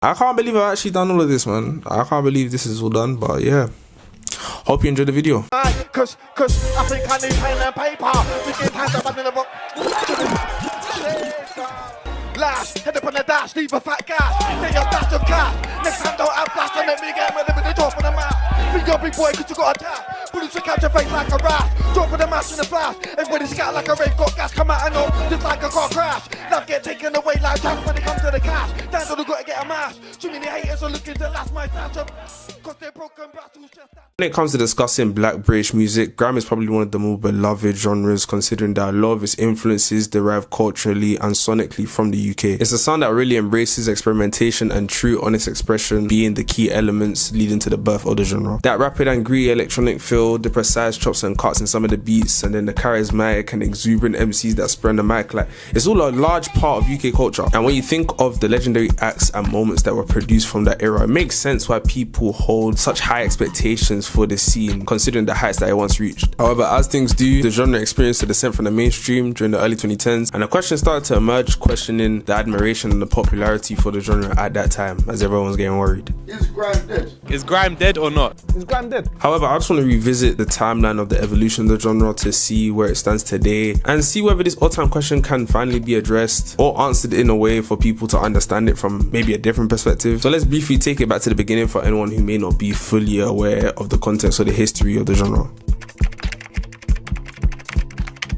I can't believe I've actually done all of this, man. I can't believe this is all done, but yeah. Hope you enjoyed the video. Cause I think I need pen and paper. We get hands up in the book. Glass, head up on the dash, leave a fat gas. Take a dash of cash. Next time don't have flash and let me get rid of the door for the mouth. Think you're big boy cause you got a tap. Bullets to catch your face like a rat. Drop for the mash in the flash. Everybody scat like a rave, got gas come out and all. Just like a car crash. Love get taken away like trash when it comes to the cash. Down to gotta get a mash. Too many haters are looking to last my stash up. Cause they're broken battles just that. When it comes to discussing black British music, grime is probably one of the more beloved genres, considering that a lot of its influences derive culturally and sonically from the UK. It's a sound that really embraces experimentation and true honest expression being the key elements leading to the birth of the genre. That rapid and gritty electronic feel, the precise chops and cuts in some of the beats, and then the charismatic and exuberant MCs that spray on the mic, like, it's all a large part of UK culture. And when you think of the legendary acts and moments that were produced from that era, it makes sense why people hold such high expectations for the scene, considering the heights that it once reached. However, as things do, the genre experienced a descent from the mainstream during the early 2010s, and a question started to emerge questioning the admiration and the popularity for the genre at that time, as everyone was getting worried. Is grime dead? Is grime dead or not? Is grime dead? However, I just want to revisit the timeline of the evolution of the genre to see where it stands today, and see whether this all-time question can finally be addressed or answered in a way for people to understand it from maybe a different perspective. So let's briefly take it back to the beginning for anyone who may not be fully aware of the context or the history of the genre.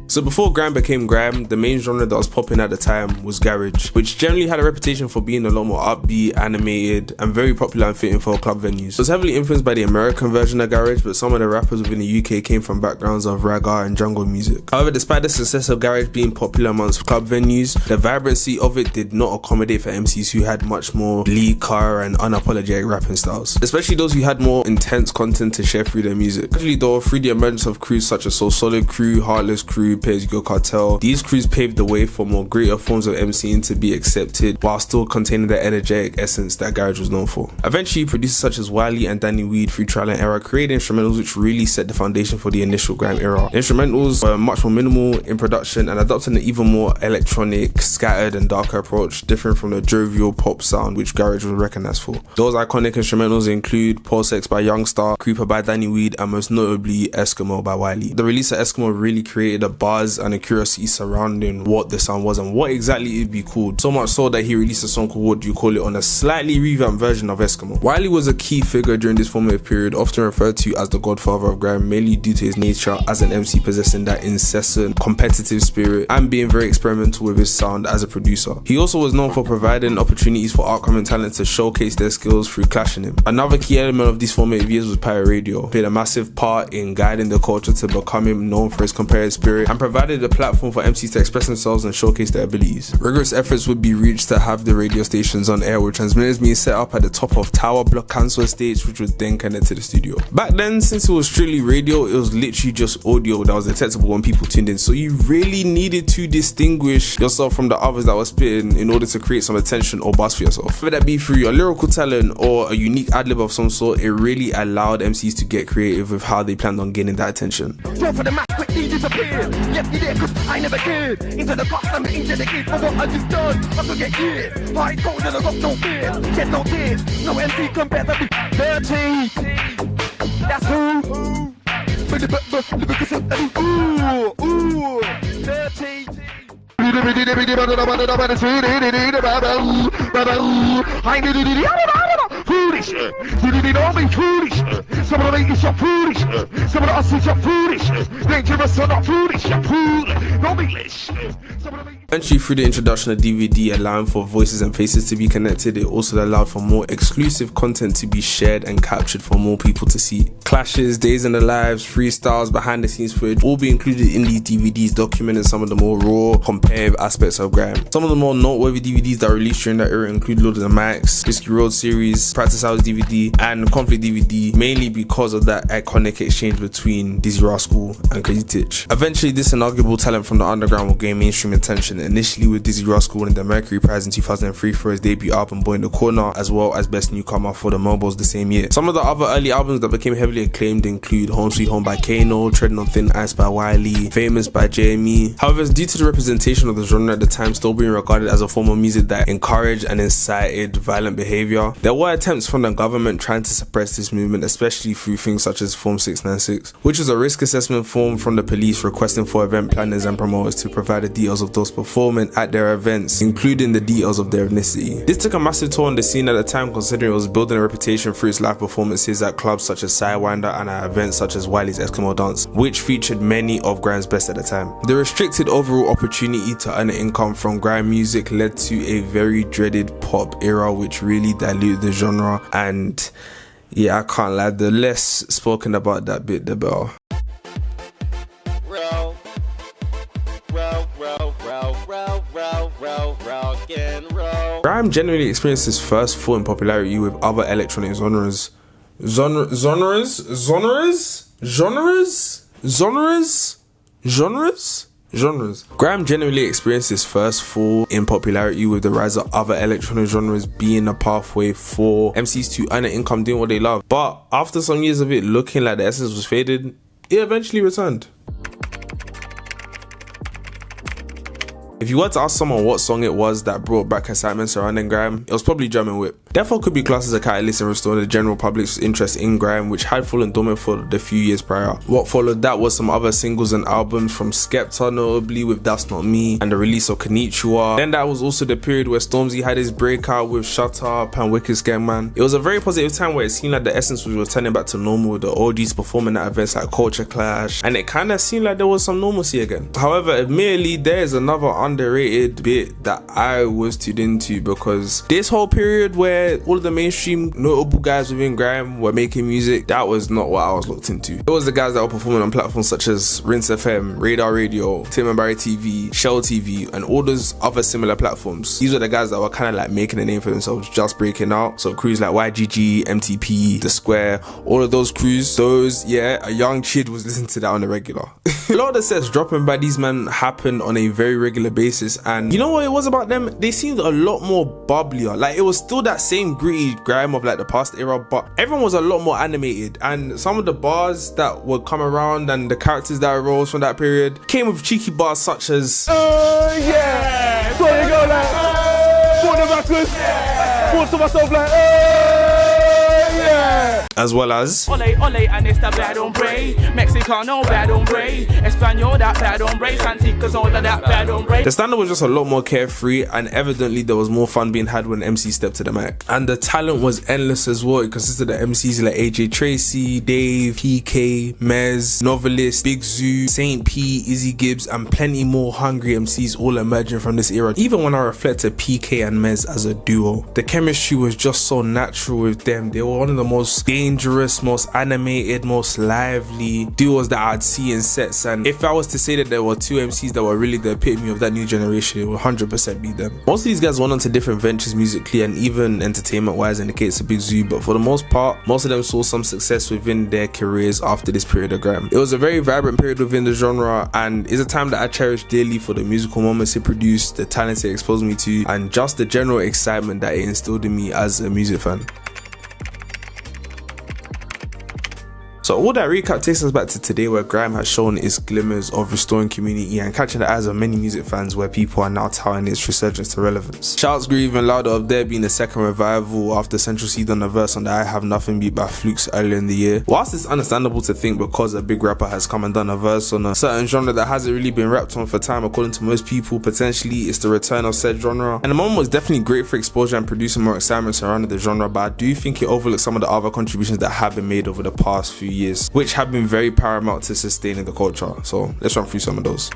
So before grime became grime, the main genre that was popping at the time was garage, which generally had a reputation for being a lot more upbeat, animated, and very popular and fitting for club venues. It was heavily influenced by the American version of garage, but some of the rappers within the UK came from backgrounds of ragga and jungle music. However, despite the success of garage being popular amongst club venues, the vibrancy of it did not accommodate for MCs who had much more lead car and unapologetic rapping styles, especially those who had more intense content to share through their music. Especially though, through the emergence of crews such as Soul Solid Crew, Heartless Crew, Pay As You Go Cartel, these crews paved the way for more greater forms of MCing to be accepted while still containing the energetic essence that garage was known for. Eventually, producers such as Wiley and Danny Weed through trial and error created instrumentals which really set the foundation for the initial grime era. The instrumentals were much more minimal in production and adopted an even more electronic, scattered and darker approach, different from the jovial pop sound which garage was recognized for. Those iconic instrumentals include Pulse X by Youngstar, Creeper by Danny Weed, and most notably Eskimo by Wiley. The release of Eskimo really created a buzz and a curiosity surrounding what the sound was and what exactly it'd be called, so much so that he released a song called What Do You Call It on a slightly revamped version of Eskimo. Wiley was a key figure during this formative period, often referred to as the godfather of grime, mainly due to his nature as an MC possessing that incessant competitive spirit and being very experimental with his sound as a producer. He also was known for providing opportunities for upcoming talent to showcase their skills through clashing him. Another key element of these formative years was pirate radio. He played a massive part in guiding the culture to becoming known for his competitive spirit and provided a platform for MCs to express themselves and showcase their abilities. Rigorous efforts would be reached to have the radio stations on air, with transmitters being set up at the top of tower block council estates, which would then connect to the studio. Back then, since it was strictly radio, it was literally just audio that was detectable when people tuned in, so you really needed to distinguish yourself from the others that were spitting in order to create some attention or buzz for yourself. Whether that be through your lyrical talent or a unique ad-lib of some sort, it really allowed MCs to get creative with how they planned on gaining that attention. Drop for the match, quickly disappear. Left me there cause I never cared. Into the past, I'm into the kid. For what I just done, I could get years. I told and I got no fear. Get no tears. No MC can better be 13. That's who. Ooh, 13. Foolish, you did all be foolish. Some of the make you foolish. Some of the us is foolish. Dangerous or not foolish, you fool. Don't be lish. Eventually, through the introduction of DVD allowing for voices and faces to be connected, it also allowed for more exclusive content to be shared and captured for more people to see. Clashes, days in the lives, freestyles, behind the scenes footage all be included in these DVDs, documenting some of the more raw, competitive aspects of grime. Some of the more noteworthy DVDs that were released during that era include Lord of the Mics, Whiskey Road series, Practice Styles DVD and Conflict DVD, mainly because of that iconic exchange between Dizzy Rascal and Crazy Titch. Eventually, this inaugural talent from the underground will gain mainstream attention, initially with Dizzy Rascal winning the Mercury Prize in 2003 for his debut album Boy in the Corner, as well as Best Newcomer for the Mobiles the same year. Some of the other early albums that became heavily acclaimed include Home Sweet Home by Kano, Treading on Thin Ice by Wiley, Famous by JME. However, due to the representation of the genre at the time still being regarded as a form of music that encouraged and incited violent behavior, there were attempts from the government trying to suppress this movement, especially through things such as Form 696, which is a risk assessment form from the police requesting for event planners and promoters to provide the details of those performing at their events, including the details of their ethnicity. This took a massive toll on the scene at the time, considering it was building a reputation through its live performances at clubs such as Sidewinder and at events such as Wiley's Eskimo Dance, which featured many of Grime's best at the time. The restricted overall opportunity to earn income from grime music led to a very dreaded pop era, which really diluted the genre, and yeah, I can't lie, the less spoken about that bit, the better. Grime generally experienced its first fall in popularity with other electronic genres. Grime generally experienced its first fall in popularity with the rise of other electronic genres being a pathway for MCs to earn an income doing what they love. But after some years of it looking like the essence was faded, it eventually returned. If you were to ask someone what song it was that brought back excitement surrounding grime, it was probably German Whip. Therefore could be classed as a catalyst in restoring the general public's interest in grime, which had fallen dormant for the few years prior. What followed that was some other singles and albums from Skepta, notably with That's Not Me and the release of Konnichiwa. Then that was also the period where Stormzy had his breakout with Shut Up and Wicked Skegman. It was a very positive time where it seemed like the essence was returning back to normal, with the OGs performing at events like Culture Clash, and it kind of seemed like there was some normalcy again. However, admittedly, there is another underrated bit that I was tuned into, because this whole period where all of the mainstream notable guys within grime were making music, that was not what I was looked into. It was the guys that were performing on platforms such as Rinse FM, Radar Radio, Tim and Barry TV, Shell TV, and all those other similar platforms. These were the guys that were kind of like making a name for themselves, just breaking out. So crews like YGG, MTP, The Square, all of those crews, a young kid was listening to that on the regular. A lot of the sets dropping by these men happened on a very regular basis, and you know what it was about them? They seemed a lot more bubblier. Like, it was still that same gritty grime of like the past era, but everyone was a lot more animated, and some of the bars that would come around and the characters that arose from that period came with cheeky bars such as so you go like for the backwards, to myself like as well as Ole, and it's the bad hombre. Mexicano, bad hombre. Espanol, that bad hombre. Santicas, all of that bad hombre. The standard was just a lot more carefree, and evidently there was more fun being had when MC stepped to the mic. And the talent was endless as well. It consisted of MCs like AJ Tracy, Dave, PK, Mez, Novelist, Big Zoo, Saint P, Izzy Gibbs, and plenty more hungry MCs all emerging from this era. Even when I reflect to PK and Mez as a duo, the chemistry was just so natural with them. They were one of the most dangerous, most animated, most lively duos that I'd see in sets, and if I was to say that there were two MCs that were really the epitome of that new generation, it would 100% be them. Most of these guys went on to different ventures musically and even entertainment wise in the case of Big Zoo, but for the most part, most of them saw some success within their careers after this period of grime. It was a very vibrant period within the genre, and is a time that I cherish dearly for the musical moments it produced, the talents it exposed me to, and just the general excitement that it instilled in me as a music fan. So all that recap takes us back to today, where grime has shown its glimmers of restoring community and catching the eyes of many music fans, where people are now touting its resurgence to relevance. Shouts grew even louder of there being the second revival after Central C done a verse on the I Have Nothing beat by Flukes earlier in the year. Whilst it's understandable to think because a big rapper has come and done a verse on a certain genre that hasn't really been rapped on for time, according to most people, potentially it's the return of said genre. And the moment was definitely great for exposure and producing more excitement surrounding the genre, but I do think it overlooked some of the other contributions that have been made over the past few years, which have been very paramount to sustaining the culture. So let's run through some of those.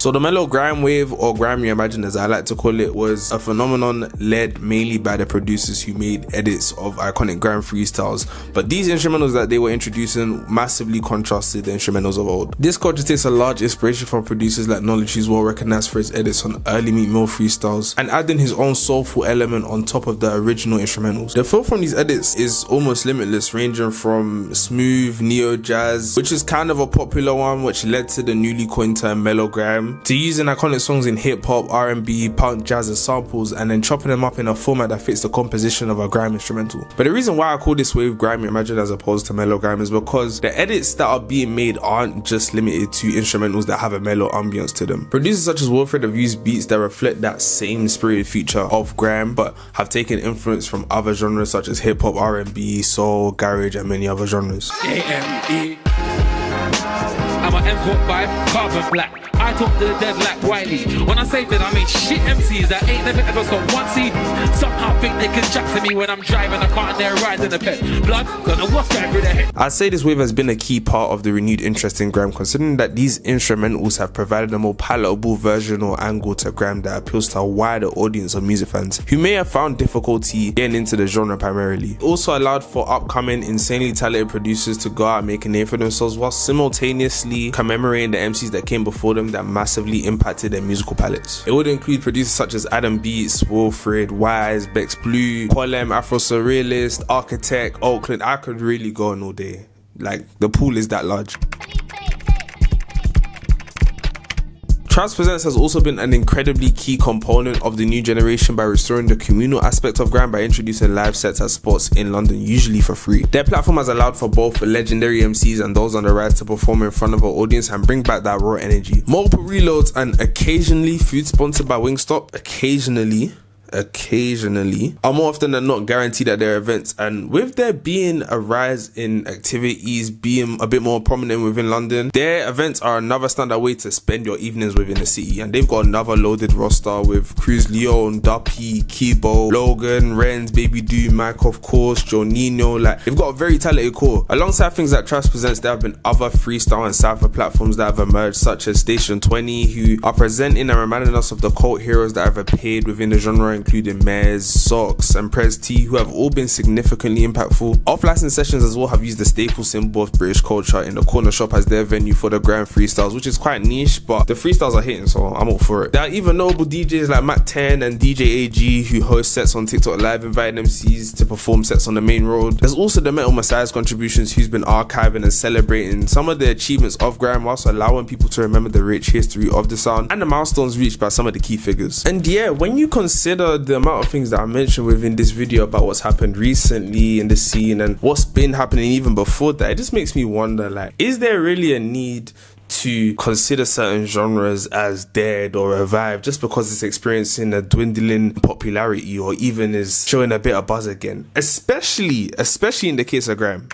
So the mellow grime wave, or grime reimagined as I like to call it, was a phenomenon led mainly by the producers who made edits of iconic grime freestyles, but these instrumentals that they were introducing massively contrasted the instrumentals of old. This culture takes a large inspiration from producers like Knowledge, who's well recognized for his edits on early Meat Mill freestyles, and adding his own soulful element on top of the original instrumentals. The flow from these edits is almost limitless, ranging from smooth neo jazz, which is kind of a popular one, which led to the newly coined term mellow grime, to using iconic songs in hip hop, R&B, punk, jazz as samples, and then chopping them up in a format that fits the composition of a grime instrumental. But the reason why I call this wave grime reimagined as opposed to mellow grime is because the edits that are being made aren't just limited to instrumentals that have a mellow ambience to them. Producers such as Wilfred have used beats that reflect that same spirited feature of grime, but have taken influence from other genres such as hip hop, R&B, soul, garage, and many other genres. A-M-E. I'm an M45 carbon black. I talk to the dead like Wiley. When I say that, I mean shit MCs that ain't never ever saw one seed. Somehow think they can jack to me when I'm driving a car and they're riding a pet. Blood, gonna what's going through their head. I'd say this wave has been a key part of the renewed interest in grime, considering that these instrumentals have provided a more palatable version or angle to grime that appeals to a wider audience of music fans who may have found difficulty getting into the genre primarily. It also allowed for upcoming, insanely talented producers to go out and make a name for themselves while simultaneously commemorating the MCs that came before them that massively impacted their musical palettes. It would include producers such as Adam Beats, Wilfred, Wise, Bex Blue, Polem, Afro Surrealist, Architect, Oakland. I could really go on all day. Like, the pool is that large. Trance Presents has also been an incredibly key component of the new generation by restoring the communal aspect of grime by introducing live sets at spots in London, usually for free. Their platform has allowed for both legendary MCs and those on the rise to perform in front of an audience and bring back that raw energy. Multiple reloads and occasionally food sponsored by Wingstop, occasionally are more often than not guaranteed at their events, and with there being a rise in activities being a bit more prominent within London, their events are another standard way to spend your evenings within the city. And they've got another loaded roster with Cruz Leon, Duppy, Kibo, Logan, Renz, Baby Do, Mike of course, Jonino. Like, they've got a very talented core. Alongside things like Trance Presents, there have been other freestyle and cypher platforms that have emerged, such as Station 20, who are presenting and reminding us of the cult heroes that have appeared within the genre, including Mez, Socks, and Prez T, who have all been significantly impactful. Off-license sessions as well have used the staple symbol of British culture in the corner shop as their venue for the grand freestyles, which is quite niche, but the freestyles are hitting, so I'm all for it. There are even notable DJs like Mac 10 and DJ AG who host sets on TikTok Live, inviting MCs to perform sets on the main road. There's also the Metal Messiah's contributions, who's been archiving and celebrating some of the achievements of grime whilst allowing people to remember the rich history of the sound and the milestones reached by some of the key figures. And yeah, when you consider the amount of things that I mentioned within this video about what's happened recently in the scene and what's been happening even before that, it just makes me wonder, like, is there really a need to consider certain genres as dead or revived just because it's experiencing a dwindling popularity or even is showing a bit of buzz again, especially in the case of grime?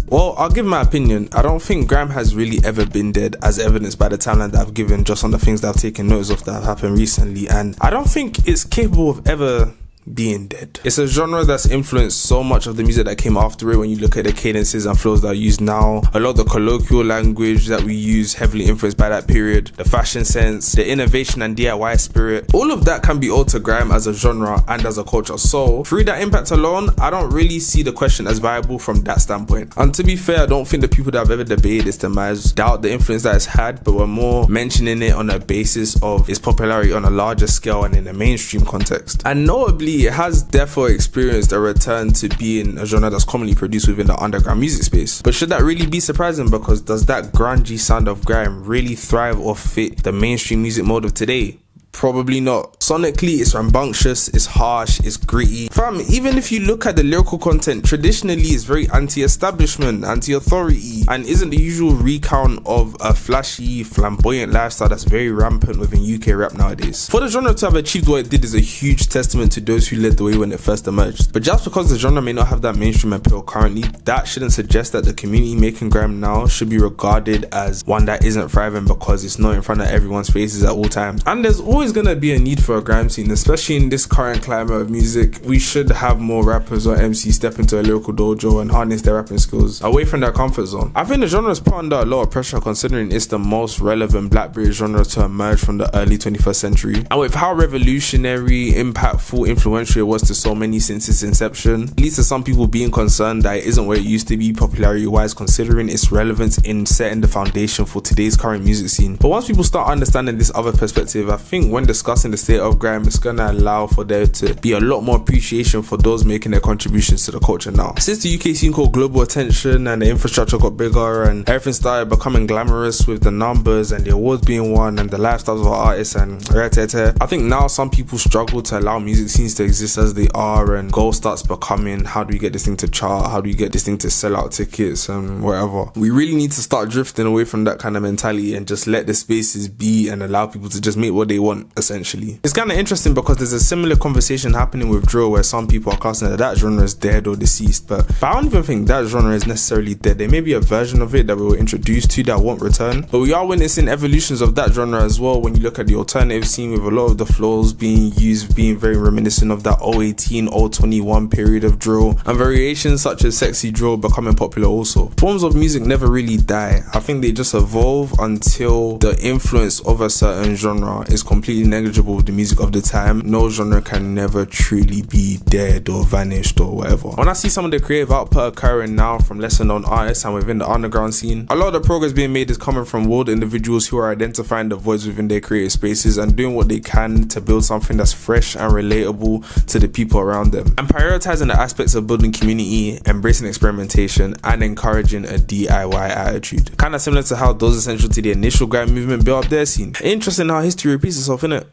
Well, I'll give my opinion. I don't think grime has really ever been dead, as evidenced by the timeline that I've given just on the things that I've taken notice of that have happened recently, and I don't think it's capable of ever being dead. It's a genre that's influenced so much of the music that came after it. When you look at the cadences and flows that are used now, a lot of the colloquial language that we use heavily influenced by that period, the fashion sense, the innovation and DIY spirit, all of that can be owed to grime as a genre and as a culture. So through that impact alone, I don't really see the question as viable from that standpoint. And to be fair, I don't think the people that have ever debated its demise doubt the influence that it's had, but we're more mentioning it on a basis of its popularity on a larger scale and in a mainstream context. And notably, it has therefore experienced a return to being a genre that's commonly produced within the underground music space. But should that really be surprising? Because does that grungy sound of grime really thrive or fit the mainstream music mode of today? Probably not. Sonically, it's rambunctious, it's harsh, it's gritty. Fam, even if you look at the lyrical content, traditionally it's very anti-establishment, anti-authority, and isn't the usual recount of a flashy, flamboyant lifestyle that's very rampant within UK rap nowadays. For the genre to have achieved what it did is a huge testament to those who led the way when it first emerged. But just because the genre may not have that mainstream appeal currently, that shouldn't suggest that the community making grime now should be regarded as one that isn't thriving because it's not in front of everyone's faces at all times. And there's always always gonna be a need for a grime scene, especially in this current climate of music. We should have more rappers or MCs step into a lyrical dojo and harness their rapping skills away from their comfort zone. I think the genre is put under a lot of pressure considering it's the most relevant black British genre to emerge from the early 21st century. And with how revolutionary, impactful, influential it was to so many since its inception, it leads to some people being concerned that it isn't where it used to be popularity wise, considering its relevance in setting the foundation for today's current music scene. But once people start understanding this other perspective, I think when discussing the state of grime, it's gonna allow for there to be a lot more appreciation for those making their contributions to the culture now. Since the UK scene caught global attention and the infrastructure got bigger and everything started becoming glamorous with the numbers and the awards being won and the lifestyles of artists and I think now some people struggle to allow music scenes to exist as they are, and goal starts becoming, how do we get this thing to chart, how do we get this thing to sell out tickets and whatever. We really need to start drifting away from that kind of mentality and just let the spaces be and allow people to just make what they want, essentially. It's kind of interesting because there's a similar conversation happening with drill where some people are classing that genre is dead or deceased, but I don't even think that genre is necessarily dead. There may be a version of it that we were introduced to that won't return, but we are witnessing evolutions of that genre as well when you look at the alternative scene, with a lot of the flows being used being very reminiscent of that 018, 021 period of drill, and variations such as sexy drill becoming popular also. Forms of music never really die. I think they just evolve until the influence of a certain genre is completely negligible with the music of the time. No genre can never truly be dead or vanished or whatever. When I see some of the creative output occurring now from lesser known artists and within the underground scene, a lot of the progress being made is coming from world individuals who are identifying the voids within their creative spaces and doing what they can to build something that's fresh and relatable to the people around them, and prioritizing the aspects of building community, embracing experimentation, and encouraging a DIY attitude. Kind of similar to how those essential to the initial grime movement built up their scene. Interesting how history repeats itself, innit?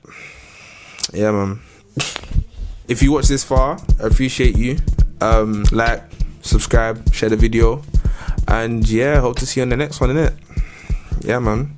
Yeah, man. If you watch this far, I appreciate you. Like, subscribe, share the video, and yeah, hope to see you on the next one, innit? Yeah, man.